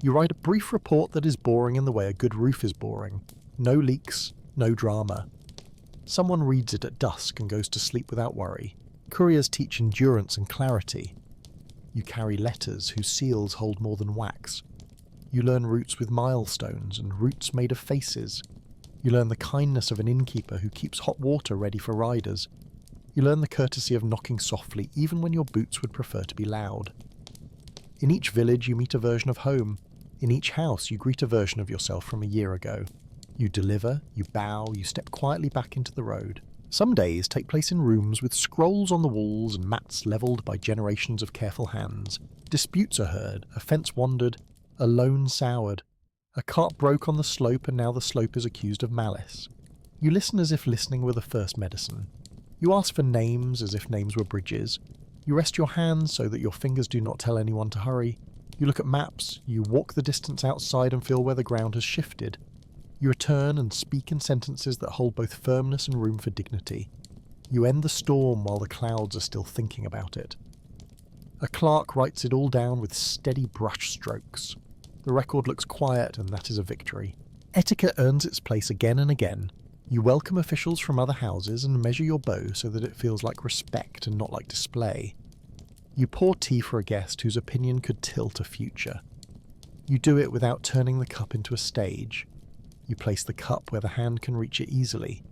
You write a brief report that is boring in the way a good roof is boring. No leaks, no drama. Someone reads it at dusk and goes to sleep without worry. Couriers teach endurance and clarity. You carry letters whose seals hold more than wax. You learn routes with milestones and routes made of faces. You learn the kindness of an innkeeper who keeps hot water ready for riders. You learn the courtesy of knocking softly even when your boots would prefer to be loud. In each village you meet a version of home. In each house you greet a version of yourself from a year ago. You deliver, you bow, you step quietly back into the road. Some days take place in rooms with scrolls on the walls and mats levelled by generations of careful hands. Disputes are heard, a fence wandered, a loan soured. A cart broke on the slope and now the slope is accused of malice. You listen as if listening were the first medicine. You ask for names as if names were bridges. You rest your hands so that your fingers do not tell anyone to hurry. You look at maps, you walk the distance outside and feel where the ground has shifted. You return and speak in sentences that hold both firmness and room for dignity. You end the storm while the clouds are still thinking about it. A clerk writes it all down with steady brush strokes. The record looks quiet, and that is a victory. Etiquette earns its place again and again. You welcome officials from other houses and measure your bow so that it feels like respect and not like display. You pour tea for a guest whose opinion could tilt a future. You do it without turning the cup into a stage. You place the cup where the hand can reach it easily.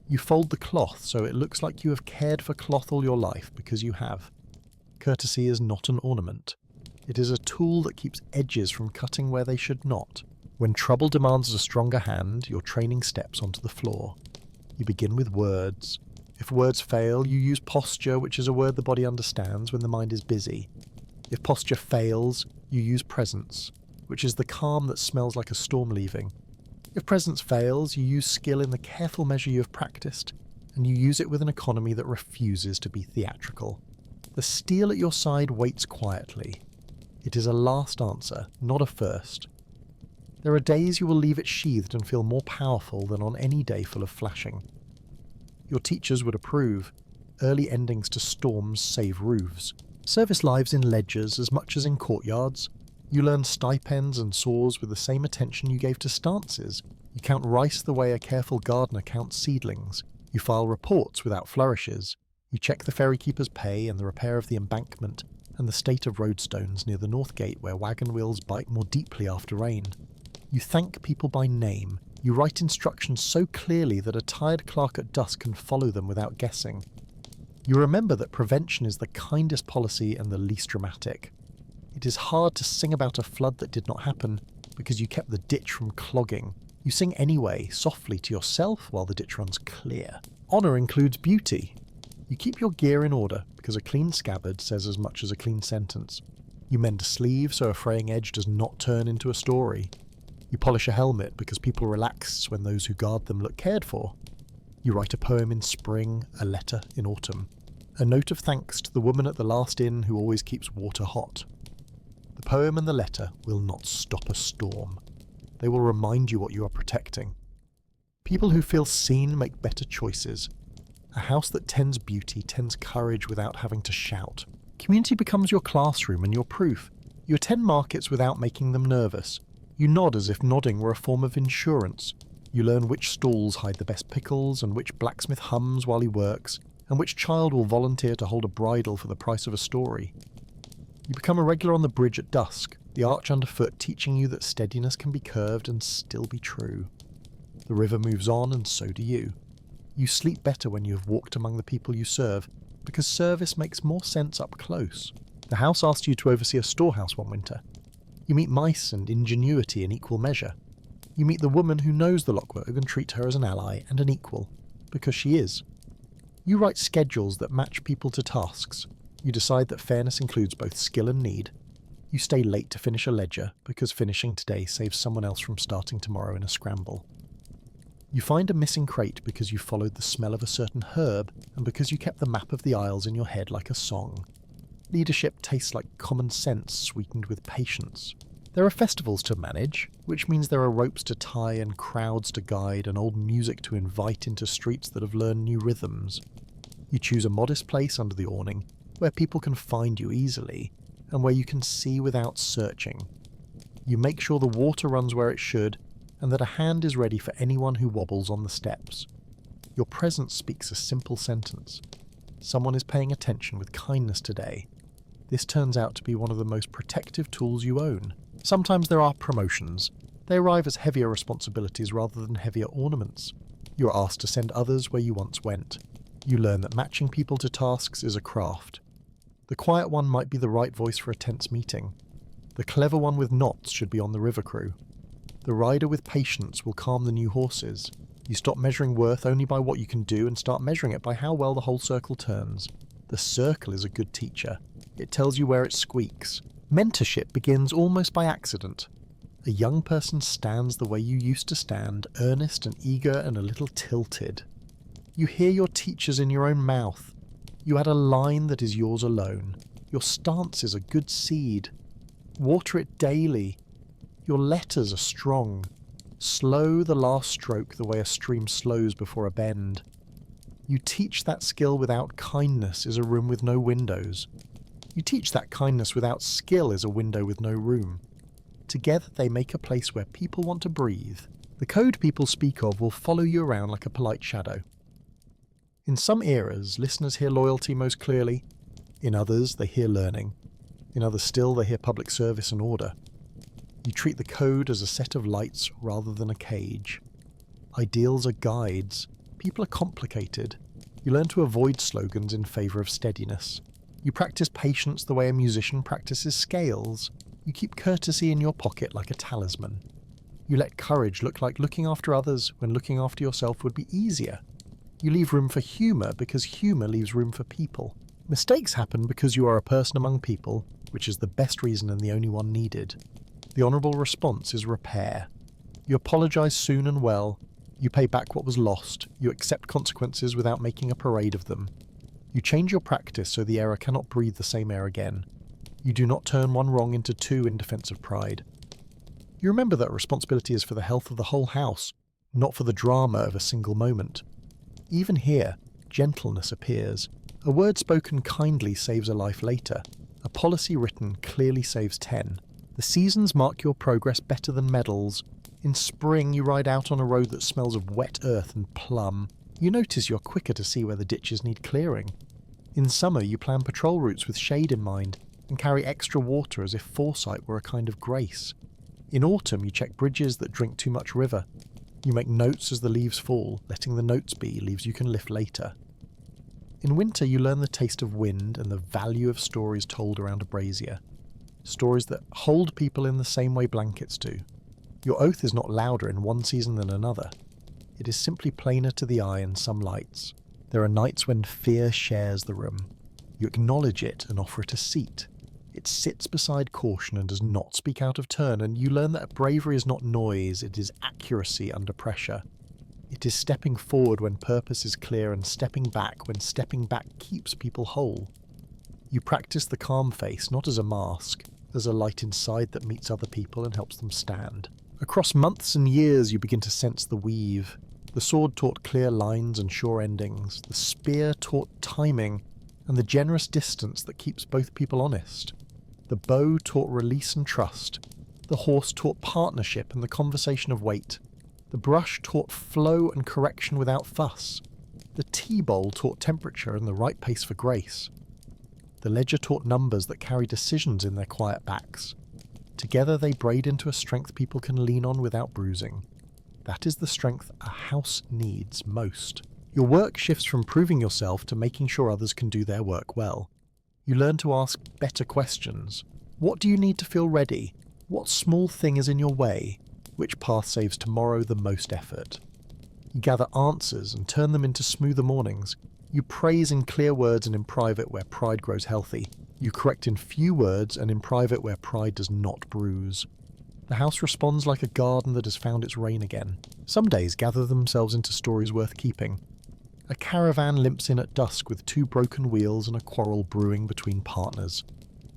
You fold the cloth so it looks like you have cared for cloth all your life, because you have. Courtesy is not an ornament. It is a tool that keeps edges from cutting where they should not. When trouble demands a stronger hand, your training steps onto the floor. You begin with words. If words fail, you use posture, which is a word the body understands when the mind is busy. If posture fails, you use presence, which is the calm that smells like a storm leaving. If presence fails, you use skill in the careful measure you have practiced, and you use it with an economy that refuses to be theatrical. The steel at your side waits quietly. It is a last answer, not a first. There are days you will leave it sheathed and feel more powerful than on any day full of flashing. Your teachers would approve. Early endings to storms save roofs. Service lives in ledgers as much as in courtyards. You learn stipends and saws with the same attention you gave to stances. You count rice the way a careful gardener counts seedlings. You file reports without flourishes. You check the ferrykeeper's pay and the repair of the embankment and the state of roadstones near the North Gate where wagon wheels bite more deeply after rain. You thank people by name. You write instructions so clearly that a tired clerk at dusk can follow them without guessing. You remember that prevention is the kindest policy and the least dramatic. It is hard to sing about a flood that did not happen because you kept the ditch from clogging. You sing anyway, softly to yourself while the ditch runs clear. Honour includes beauty. You keep your gear in order because a clean scabbard says as much as a clean sentence. You mend a sleeve so a fraying edge does not turn into a story. You polish a helmet because people relax when those who guard them look cared for. You write a poem in spring, a letter in autumn. A note of thanks to the woman at the last inn who always keeps water hot. The poem and the letter will not stop a storm. They will remind you what you are protecting. People who feel seen make better choices. A house that tends beauty tends courage without having to shout. Community becomes your classroom and your proof. You attend markets without making them nervous. You nod as if nodding were a form of insurance. You learn which stalls hide the best pickles and which blacksmith hums while he works, and which child will volunteer to hold a bridle for the price of a story. You become a regular on the bridge at dusk, the arch underfoot teaching you that steadiness can be curved and still be true. The river moves on, and so do you. You sleep better when you have walked among the people you serve, because service makes more sense up close. The house asked you to oversee a storehouse one winter. You meet mice and ingenuity in equal measure. You meet the woman who knows the Lockberg and treat her as an ally and an equal, because she is. You write schedules that match people to tasks. You decide that fairness includes both skill and need. You stay late to finish a ledger, because finishing today saves someone else from starting tomorrow in a scramble. You find a missing crate because you followed the smell of a certain herb and because you kept the map of the Isles in your head like a song. Leadership tastes like common sense sweetened with patience. There are festivals to manage, which means there are ropes to tie and crowds to guide and old music to invite into streets that have learned new rhythms. You choose a modest place under the awning where people can find you easily and where you can see without searching. You make sure the water runs where it should and that a hand is ready for anyone who wobbles on the steps. Your presence speaks a simple sentence. Someone is paying attention with kindness today. This turns out to be one of the most protective tools you own. Sometimes there are promotions. They arrive as heavier responsibilities rather than heavier ornaments. You are asked to send others where you once went. You learn that matching people to tasks is a craft. The quiet one might be the right voice for a tense meeting. The clever one with knots should be on the river crew. The rider with patience will calm the new horses. You stop measuring worth only by what you can do and start measuring it by how well the whole circle turns. The circle is a good teacher. It tells you where it squeaks. Mentorship begins almost by accident. A young person stands the way you used to stand, earnest and eager and a little tilted. You hear your teachers in your own mouth. You add a line that is yours alone. Your stance is a good seed. Water it daily. Your letters are strong. Slow the last stroke the way a stream slows before a bend. You teach that skill without kindness is a room with no windows. You teach that kindness without skill is a window with no room. Together they make a place where people want to breathe. The code people speak of will follow you around like a polite shadow. In some eras, listeners hear loyalty most clearly. In others, they hear learning. In others still, they hear public service and order. You treat the code as a set of lights rather than a cage. Ideals are guides. People are complicated. You learn to avoid slogans in favour of steadiness. You practice patience the way a musician practices scales. You keep courtesy in your pocket like a talisman. You let courage look like looking after others when looking after yourself would be easier. You leave room for humour because humour leaves room for people. Mistakes happen because you are a person among people, which is the best reason and the only one needed. The honourable response is repair. You apologise soon and well. You pay back what was lost. You accept consequences without making a parade of them. You change your practice so the error cannot breathe the same air again. You do not turn one wrong into two in defence of pride. You remember that responsibility is for the health of the whole house, not for the drama of a single moment. Even here, gentleness appears. A word spoken kindly saves a life later. A policy written clearly saves 10. The seasons mark your progress better than medals. In spring you ride out on a road that smells of wet earth and plum. You notice you're quicker to see where the ditches need clearing. In summer you plan patrol routes with shade in mind and carry extra water as if foresight were a kind of grace. In autumn you check bridges that drink too much river. You make notes as the leaves fall, letting the notes be leaves you can lift later. In winter you learn the taste of wind and the value of stories told around a brazier. Stories that hold people in the same way blankets do. Your oath is not louder in one season than another. It is simply plainer to the eye in some lights. There are nights when fear shares the room. You acknowledge it and offer it a seat. It sits beside caution and does not speak out of turn, and you learn that bravery is not noise, it is accuracy under pressure. It is stepping forward when purpose is clear and stepping back when stepping back keeps people whole. You practice the calm face not as a mask, as a light inside that meets other people and helps them stand. Across months and years you begin to sense the weave. The sword taught clear lines and sure endings. The spear taught timing and the generous distance that keeps both people honest. The bow taught release and trust. The horse taught partnership and the conversation of weight. The brush taught flow and correction without fuss. The tea bowl taught temperature and the right pace for grace. The ledger taught numbers that carry decisions in their quiet backs. Together they braid into a strength people can lean on without bruising. That is the strength a house needs most. Your work shifts from proving yourself to making sure others can do their work well. You learn to ask better questions. What do you need to feel ready? What small thing is in your way? Which path saves tomorrow the most effort? You gather answers and turn them into smoother mornings. You praise in clear words and in private where pride grows healthy. You correct in few words and in private where pride does not bruise. The house responds like a garden that has found its rain again. Some days gather themselves into stories worth keeping. A caravan limps in at dusk with 2 broken wheels and a quarrel brewing between partners.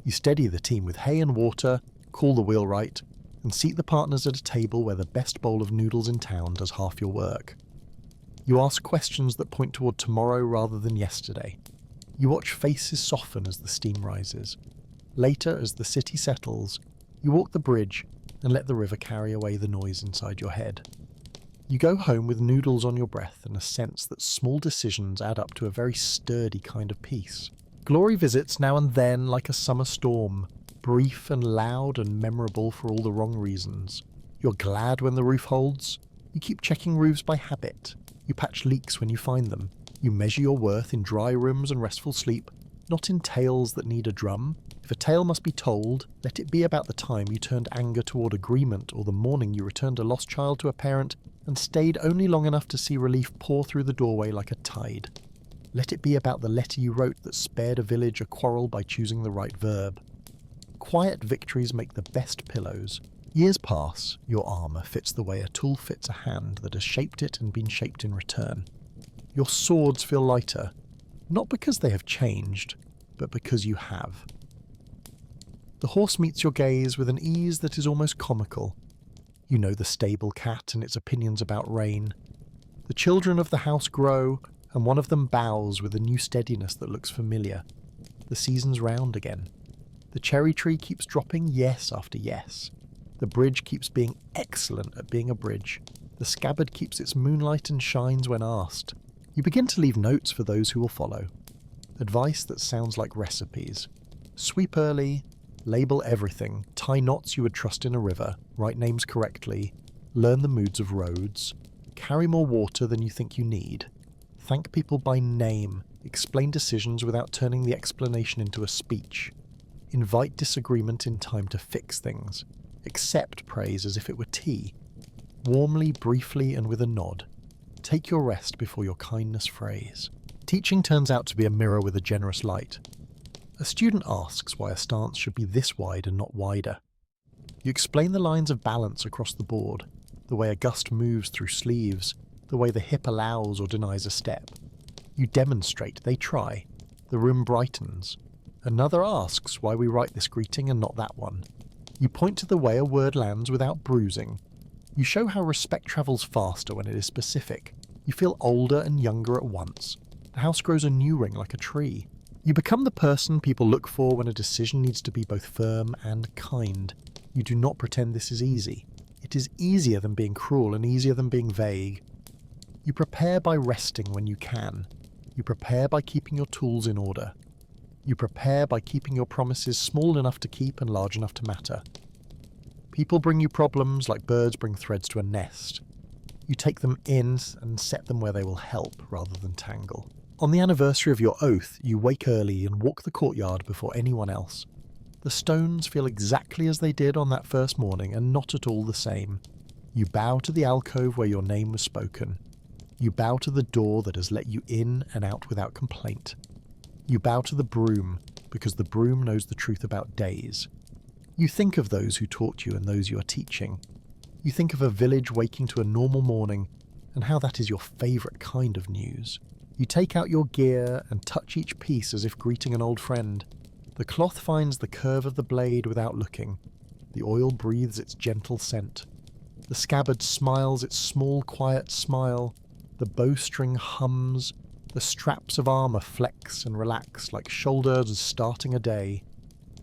You steady the team with hay and water, call the wheelwright, and seat the partners at a table where the best bowl of noodles in town does half your work. You ask questions that point toward tomorrow rather than yesterday. You watch faces soften as the steam rises. Later, as the city settles, you walk the bridge and let the river carry away the noise inside your head. You go home with noodles on your breath and a sense that small decisions add up to a very sturdy kind of peace. Glory visits now and then like a summer storm, brief and loud and memorable for all the wrong reasons. You're glad when the roof holds. You keep checking roofs by habit. You patch leaks when you find them. You measure your worth in dry rooms and restful sleep, not in tales that need a drum. If a tale must be told, let it be about the time you turned anger toward agreement or the morning you returned a lost child to a parent and stayed only long enough to see relief pour through the doorway like a tide. Let it be about the letter you wrote that spared a village a quarrel by choosing the right verb. Quiet victories make the best pillows. Years pass, your armour fits the way a tool fits a hand that has shaped it and been shaped in return. Your swords feel lighter, not because they have changed, but because you have. The horse meets your gaze with an ease that is almost comical. You know the stable cat and its opinions about rain. The children of the house grow, and one of them bows with a new steadiness that looks familiar. The season's round again. The cherry tree keeps dropping yes after yes. The bridge keeps being excellent at being a bridge. The scabbard keeps its moonlight and shines when asked. You begin to leave notes for those who will follow. Advice that sounds like recipes. Sweep early, label everything, tie knots you would trust in a river, write names correctly, learn the moods of roads, carry more water than you think you need, thank people by name, explain decisions without turning the explanation into a speech, invite disagreement in time to fix things, accept praise as if it were tea, warmly, briefly, and with a nod. Take your rest before your kindness frays. Teaching turns out to be a mirror with a generous light. A student asks why a stance should be this wide and not wider. You explain the lines of balance across the board, the way a gust moves through sleeves, the way the hip allows or denies a step. You demonstrate, they try. The room brightens. Another asks why we write this greeting and not that one. You point to the way a word lands without bruising. You show how respect travels faster when it is specific. You feel older and younger at once. The house grows a new ring like a tree. You become the person people look for when a decision needs to be both firm and kind. You do not pretend this is easy. It is easier than being cruel and easier than being vague. You prepare by resting when you can. You prepare by keeping your tools in order. You prepare by keeping your promises small enough to keep and large enough to matter. People bring you problems like birds bring threads to a nest. You take them in and set them where they will help rather than tangle. On the anniversary of your oath, you wake early and walk the courtyard before anyone else. The stones feel exactly as they did on that first morning and not at all the same. You bow to the alcove where your name was spoken. You bow to the door that has let you in and out without complaint. You bow to the broom because the broom knows the truth about days. You think of those who taught you and those you are teaching. You think of a village waking to a normal morning and how that is your favourite kind of news. You take out your gear and touch each piece as if greeting an old friend. The cloth finds the curve of the blade without looking. The oil breathes its gentle scent. The scabbard smiles its small, quiet smile. The bowstring hums. The straps of armour flex and relax like shoulders starting a day.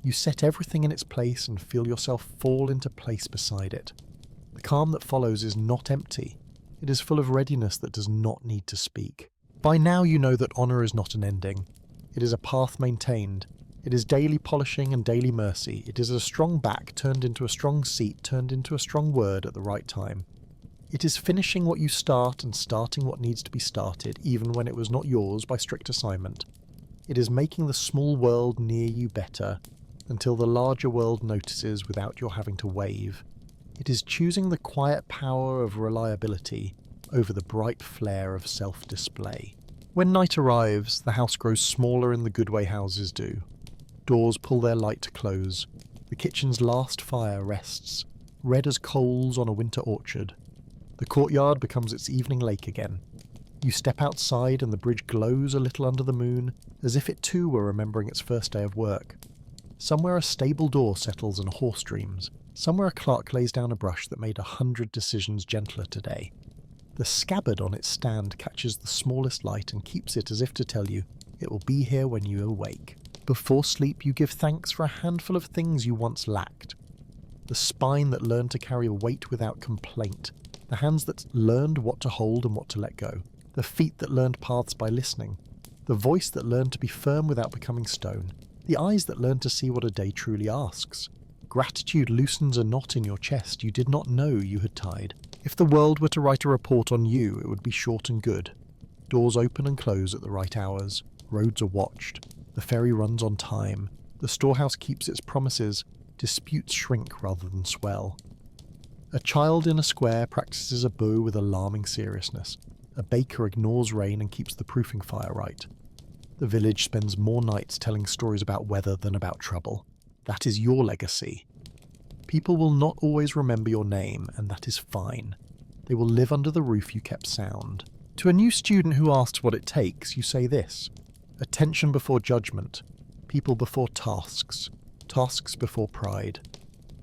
You set everything in its place and feel yourself fall into place beside it. The calm that follows is not empty. It is full of readiness that does not need to speak. By now you know that honour is not an ending. It is a path maintained. It is daily polishing and daily mercy. It is a strong back turned into a strong seat, turned into a strong word at the right time. It is finishing what you start and starting what needs to be started, even when it was not yours by strict assignment. It is making the small world near you better, until the larger world notices without your having to wave. It is choosing the quiet power of reliability over the bright flare of self-display. When night arrives, the house grows smaller in the good way houses do. Doors pull their light to close. The kitchen's last fire rests. red as coals on a winter orchard. The courtyard becomes its evening lake again. You step outside and the bridge glows a little under the moon, as if it too were remembering its first day of work. Somewhere a stable door settles and a horse dreams. Somewhere a clerk lays down a brush that made 100 decisions gentler today. The scabbard on its stand catches the smallest light and keeps it as if to tell you it will be here when you awake. Before sleep you give thanks for a handful of things you once lacked. The spine that learned to carry a weight without complaint. The hands that learned what to hold and what to let go. The feet that learned paths by listening. The voice that learned to be firm without becoming stone. The eyes that learned to see what a day truly asks. Gratitude loosens a knot in your chest you did not know you had tied. If the world were to write a report on you, it would be short and good. Doors open and close at the right hours. Roads are watched. The ferry runs on time. The storehouse keeps its promises. Disputes shrink rather than swell. A child in a square practices a bow with alarming seriousness. A baker ignores rain and keeps the proofing fire right. The village spends more nights telling stories about weather than about trouble. That is your legacy. People will not always remember your name, and that is fine. They will live under the roof you kept sound. To a new student who asks what it takes, you say this: attention before judgment, people before tasks, tasks before pride.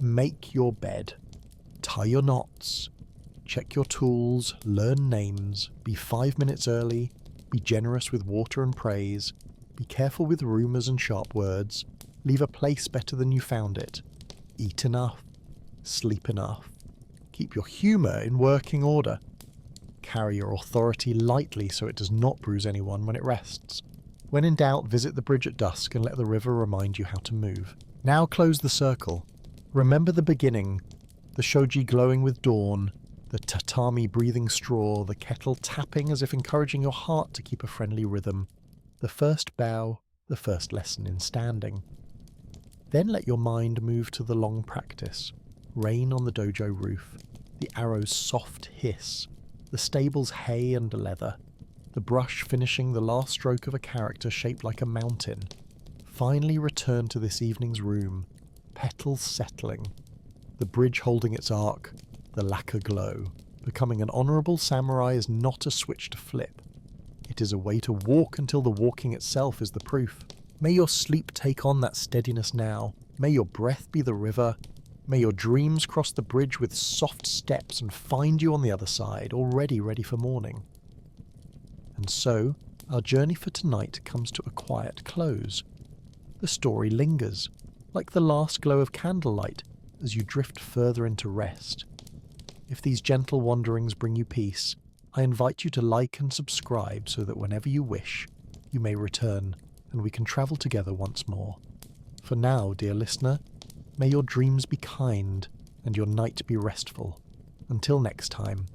Make your bed. Tie your knots. Check your tools, learn names, be 5 minutes early, be generous with water and praise, be careful with rumours and sharp words, leave a place better than you found it, eat enough, sleep enough, keep your humour in working order, carry your authority lightly so it does not bruise anyone when it rests. When in doubt, visit the bridge at dusk and let the river remind you how to move. Now close the circle. Remember the beginning, the shoji glowing with dawn, the tatami breathing straw, the kettle tapping as if encouraging your heart to keep a friendly rhythm, the first bow, the first lesson in standing. Then let your mind move to the long practice, rain on the dojo roof, the arrow's soft hiss, the stable's hay and leather, the brush finishing the last stroke of a character shaped like a mountain. Finally return to this evening's room, petals settling, the bridge holding its arc, the lacquer glow. Becoming an honourable samurai is not a switch to flip. It is a way to walk until the walking itself is the proof. May your sleep take on that steadiness now. May your breath be the river. May your dreams cross the bridge with soft steps and find you on the other side, already ready for morning. And so, our journey for tonight comes to a quiet close. The story lingers, like the last glow of candlelight, as you drift further into rest. If these gentle wanderings bring you peace, I invite you to like and subscribe so that whenever you wish, you may return and we can travel together once more. For now, dear listener, may your dreams be kind and your night be restful. Until next time.